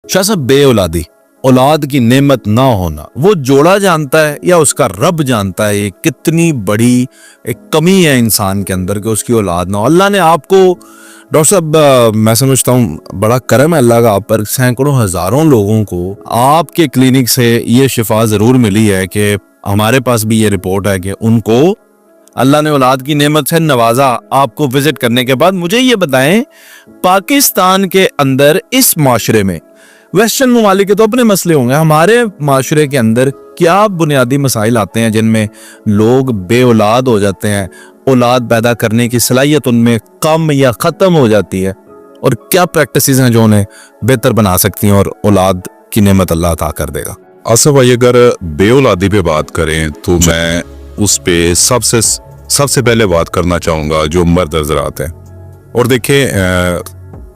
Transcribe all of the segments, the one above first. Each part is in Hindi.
शाह साहब, बे औलादी, औलाद की नेमत ना होना, वो जोड़ा जानता है या उसका रब जानता है ये कितनी बड़ी एक कमी है इंसान के अंदर कि उसकी औलाद ना हो। अल्लाह ने आपको डॉक्टर साहब, मैं समझता हूँ बड़ा करम है अल्लाह का आप पर। सैकड़ों हजारों लोगों को आपके क्लिनिक से ये शिफा जरूर मिली है कि हमारे पास भी ये रिपोर्ट है कि उनको अल्लाह ने औलाद की नेमत से नवाजा। आपको विजिट करने के बाद मुझे ये बताएं, पाकिस्तान के अंदर इस माशरे में, वेस्टर्न ममालिक के तो अपने मसले होंगे, हमारे माशरे के अंदर क्या बुनियादी मसाइल आते हैं जिनमें लोग बे औलाद हो जाते हैं, औलाद पैदा करने की सलाहियत उनमें कम या ख़त्म हो जाती है, और क्या प्रैक्टिसेस हैं जो उन्हें बेहतर बना सकती हैं और औलाद की नेमत अल्लाह अता कर देगा? आसिफ भाई, अगर बे औलादी पे बात करें तो मैं उस पे सबसे पहले बात करना चाहूँगा जो मर्द हजरात हैं। और देखें,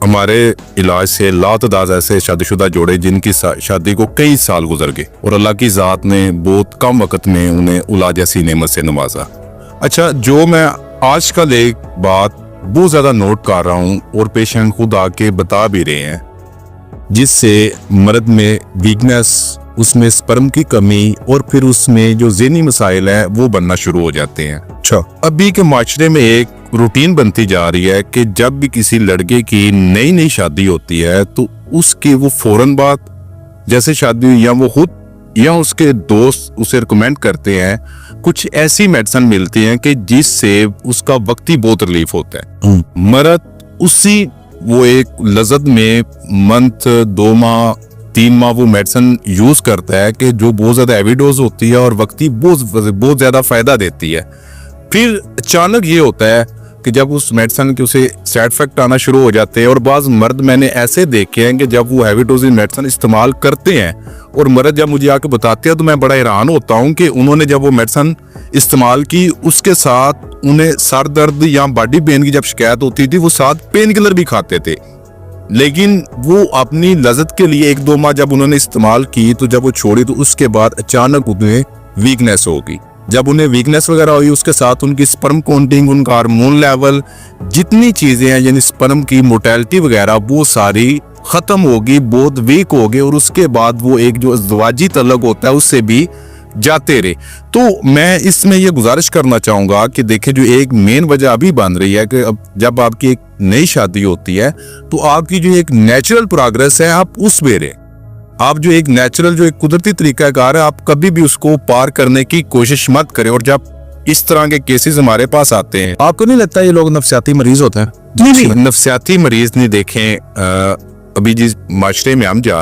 हमारे इलाज से लातदाद ऐसे शादीशुदा जोड़े जिनकी शादी को कई साल गुजर गए और अल्लाह की ज़ात ने बहुत कम वक्त में उन्हें औलाद जैसी नेमत से नवाजा। अच्छा, जो मैं आजकल एक बात बहुत ज़्यादा नोट कर रहा हूँ और पेशेंट खुद आके बता भी रहे हैं, जिससे मर्द में वीकनेस, उसमें स्पर्म की कमी और फिर उसमें जो ज़हनी मसाइल हैं वो बनना शुरू हो जाते हैं। अच्छा, अभी के माशरे में एक रूटीन बनती जा रही है कि जब भी किसी लड़के की नई नई शादी होती है तो उसकी वो फौरन बाद जैसे शादी हुई या वो खुद या उसके दोस्त उसे रिकमेंड करते हैं, कुछ ऐसी मेडिसिन मिलती हैं कि जिससे उसका वक्ती बहुत रिलीफ होता है। मर्द उसी वो एक लज़्ज़त में मंथ 2 माह 3 माह वो मेडिसिन यूज करता है कि जो बहुत ज्यादा हैवी डोज होती है और वक्ती बहुत ज्यादा फायदा देती है। फिर अचानक ये होता है कि जब उस मेडिसिन के उसे साइड इफेक्ट आना शुरू हो जाते हैं। और बाज मर्द मैंने ऐसे देखे हैं कि जब वो हैवी डोज मेडिसिन इस्तेमाल करते हैं और मर्द जब मुझे आके बताते हैं तो मैं बड़ा हैरान होता हूँ कि उन्होंने जब वो मेडिसिन इस्तेमाल की उसके साथ उन्हें सर दर्द या बॉडी पेन की जब शिकायत होती थी वो साथ पेन किलर भी खाते थे। लेकिन वो अपनी लज़्ज़त के लिए 1-2 माह जब उन्होंने इस्तेमाल की तो जब वो छोड़ी तो उसके बाद अचानक उन्हें वीकनेस होगी। जब उन्हें वीकनेस वगैरह हुई उसके साथ उनकी स्पर्म काउंटिंग, उनका हार्मोन लेवल, जितनी चीज़ें हैं यानी स्पर्म की मोर्टेलिटी वगैरह वो सारी ख़त्म होगी, बहुत वीक होगी और उसके बाद वो एक जो अज़वाजी तल्लुक़ होता है उससे भी जाते रहे। तो मैं इसमें ये गुजारिश करना चाहूँगा कि देखिए, जो एक मेन वजह अभी बन रही है कि अब जब आपकी एक नई शादी होती है तो आपकी जो एक नेचुरल प्रोग्रेस है आप उस पे रहें। आप जो एक नेचुरल जो एक कुदरती तरीकाकार है आप कभी भी उसको पार करने की कोशिश मत करें। और जब इस तरह के केसेस हमारे पास आते हैं, आपको नहीं लगता ये लोग नफसियाती मरीज होते हैं? नहीं, नफसियाती मरीज नहीं। देखें, अभी जिस माशरे में हम जा